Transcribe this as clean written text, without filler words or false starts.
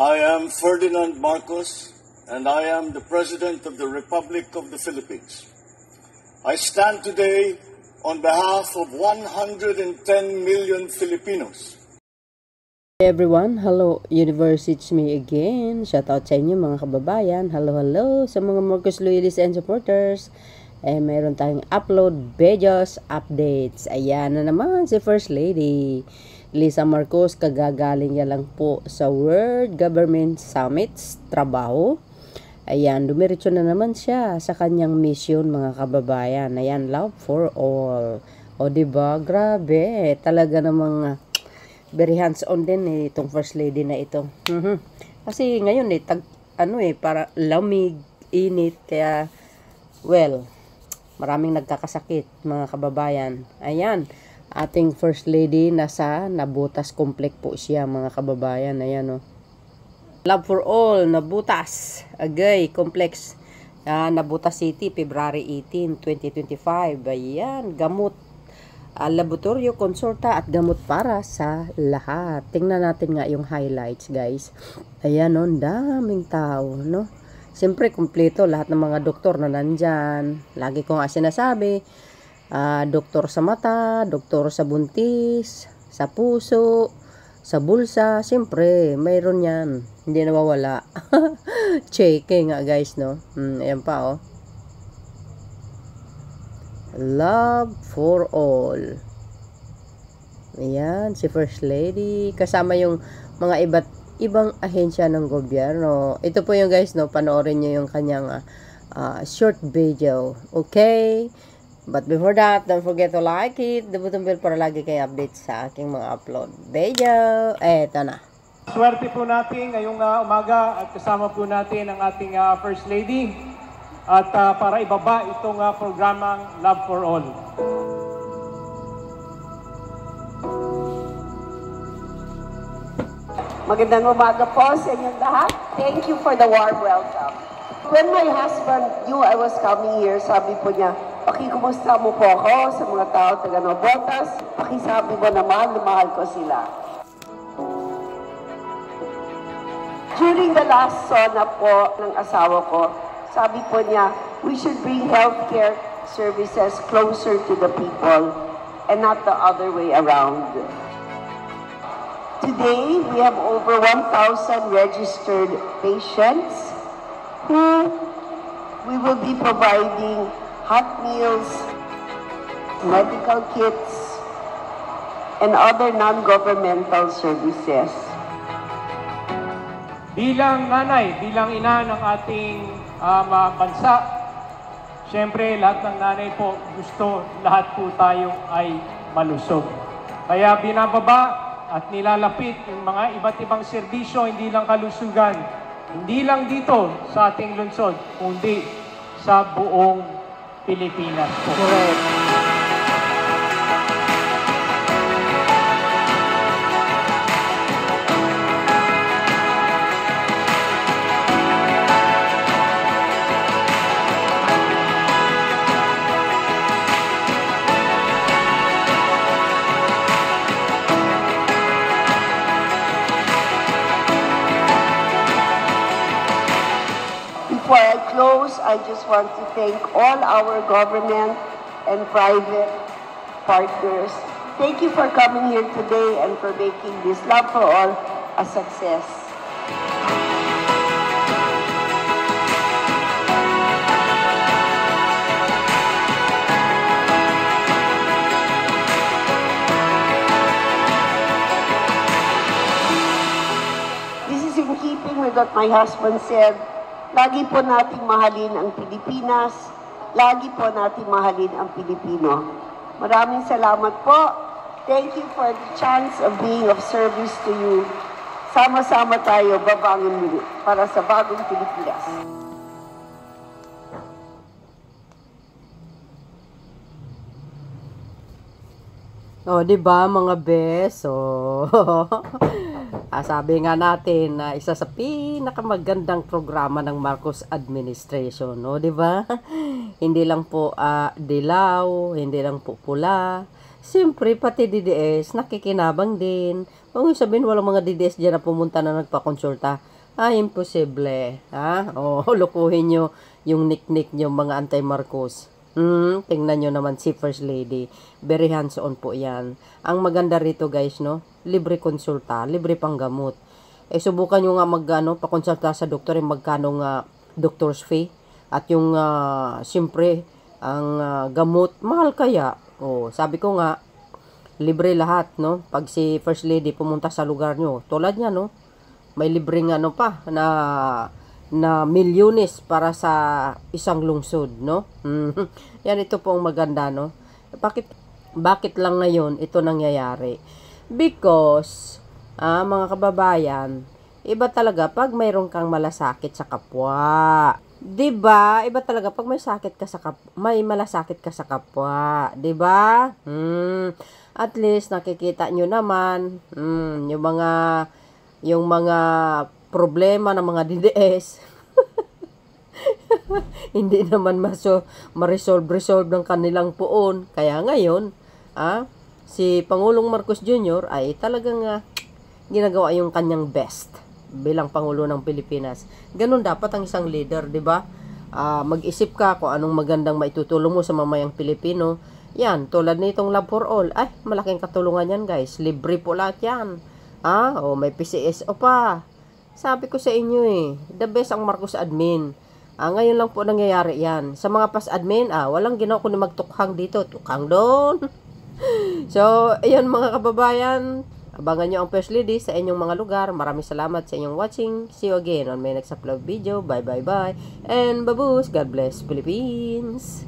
I am Ferdinand Marcos, and I am the President of the Republic of the Philippines. I stand today on behalf of 110 million Filipinos. Hey everyone, hello Universe, it's me again. Shout out sa inyo mga kababayan. Hello sa mga Marcos loyalists and supporters. Mayroon tayong upload videos, updates. Ayan na naman si First Lady Lisa Marcos, kagagaling niya lang po sa World Government Summits trabaho. Ayan, dumiretso na naman siya sa kanyang mission mga kababayan. Ayan, love for all. O diba, grabe, talaga namang very hands-on din itong First Lady na ito. Kasi ngayon para lamig, init, kaya well, maraming nagkakasakit mga kababayan. Ayan, ating First Lady nasa Nabutas Complex po siya mga kababayan. Ayan o. Love for all, Nabutas Agay Complex, Nabutas City, February 18, 2025. Ayan, gamot, laboratorio, konsulta at gamot para sa lahat. Tingnan natin nga yung highlights guys. Ayan o, daming tao no. Siyempre kumpleto lahat ng mga doktor na nandyan. Lagi ko nga sinasabi, doktor sa mata, doktor sa buntis, sa puso, sa bulsa, siyempre mayroon yan, hindi nawawala. Cheque nga guys no. Ayan pa oh, love for all. Ayan si First Lady kasama yung mga ibang ahensya ng gobyerno. Ito po yung guys no, panoorin nyo yung kanyang short video, okay? But before that, don't forget to like it, the button bell para lagi kayo update sa aking mga upload video. Eto na. Swerte po natin ngayong umaga at kasama po natin ang ating First Lady at para ibaba itong programang Love for All. Magandang umaga po sa inyong lahat. Thank you for the warm welcome. When my husband knew I was coming here, sabi po niya, pakikumusta mo po ako sa mga tao taga Navotas. Pakisabi mo naman, lumahal ko sila. During the last SONA po ng asawa ko, sabi po niya, we should bring healthcare services closer to the people and not the other way around. Today, we have over 1,000 registered patients who we will be providing hot meals, medical kits, and other non-governmental services. Bilang nanay, bilang ina ng ating bansa, siyempre lahat ng nanay po gusto lahat po tayo ay malusog. Kaya binababa at nilalapit yung mga iba't ibang serbisyo, hindi lang kalusugan, hindi lang dito sa ating lungsod, kundi sa buong Pilipinas. Correct. Before I close, I just want to thank all our government and private partners. Thank you for coming here today and for making this Love for All a success. This is in keeping with what my husband said. Lagi po nating mahalin ang Pilipinas. Lagi po nating mahalin ang Pilipino. Maraming salamat po. Thank you for the chance of being of service to you. Sama-sama tayo babangon muli para sa bagong Pilipinas. O, diba mga bes? Sabi nga natin na isa sa pinakamagandang programa ng Marcos administration, no, 'di ba? Hindi lang po dilaw, hindi lang po pula. Siyempre pati DDS nakikinabang din. Kung sabihin walang mga DDS diyan na pumunta na nagpakonsulta, Imposible. Ha? Lukuhin nyo yung nick-nick nyo mga anti-Marcos. Tingnan nyo naman si First Lady. Very hands-on po yan. Ang maganda rito guys, no? Libre konsulta, libre panggamot. Subukan nyo nga pakonsulta sa doktor, yung magkano nga doctor's fee. At yung, siyempre, ang gamot, mahal kaya. Sabi ko nga, libre lahat, no? Pag si First Lady pumunta sa lugar nyo, tulad niya, no? May libreng na milyones para sa isang lungsod, no? Yan, ito po ang maganda, no? Bakit lang ngayon ito nangyayari? Because, mga kababayan, iba talaga pag mayroon kang malasakit sa kapwa. 'Di ba? Iba talaga pag may sakit ka may malasakit ka sa kapwa, 'di ba? At least nakikita nyo naman yung mga problema ng mga DDS. Hindi naman ma-resolve ng kanilang puon. Kaya ngayon, si Pangulong Marcos Jr. ay talagang ginagawa yung kanyang best bilang Pangulo ng Pilipinas. Ganun dapat ang isang leader, di ba? Mag-isip ka kung anong magandang maitutulong mo sa mamayang Pilipino. Yan, tulad nitong Love for All. Malaking katulungan yan guys. Libre po lahat yan. May PCSO pa. Sabi ko sa inyo the best ang Marcos admin. Ngayon lang po nangyayari yan. Sa mga past admin, walang ginawa kundi magtukhang dito, tukhang doon. So, ayan mga kababayan, abangan nyo ang First Lady sa inyong mga lugar. Maraming salamat sa inyong watching. See you again on my next upload video. Bye bye bye. And babush. God bless Philippines.